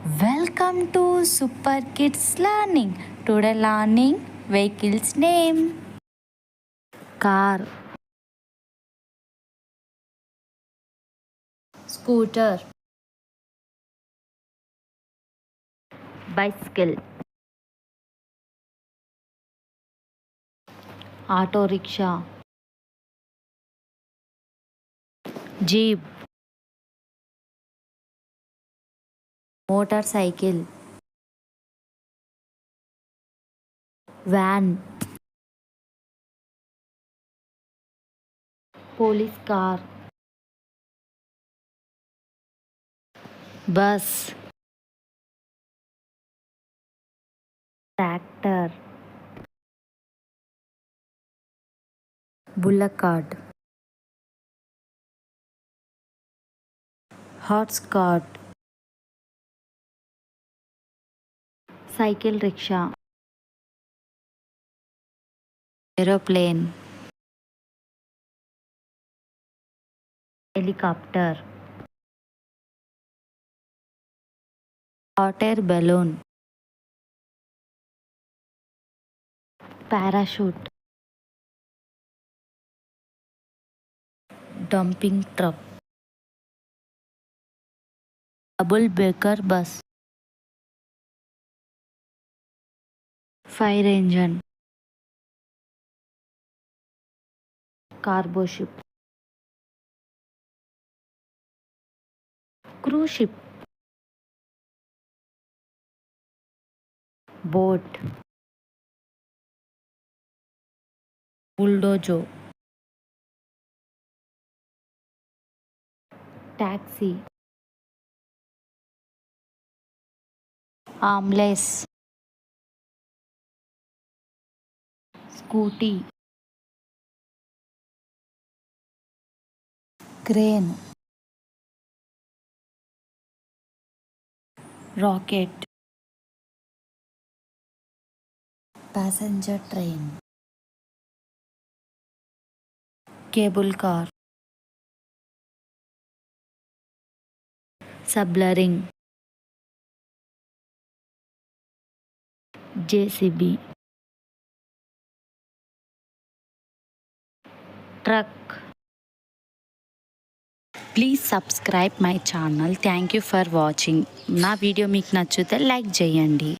Welcome to Super Kids Learning. Today learning vehicle's name. Car, scooter, bicycle, auto rickshaw, jeep, motorcycle, van, police car, bus, tractor, bullock cart, horse cart, cycle rickshaw, aeroplane, helicopter, hot air balloon, parachute, dumping truck, double decker bus, fire engine, cargo ship, cruise ship, boat, bulldozer, taxi, armless, scooty, crane, rocket, passenger train, cable car, submarine, JCB, truck. Please subscribe my channel. Thank you for watching. నా video మీకు నచ్చితే like చేయండి.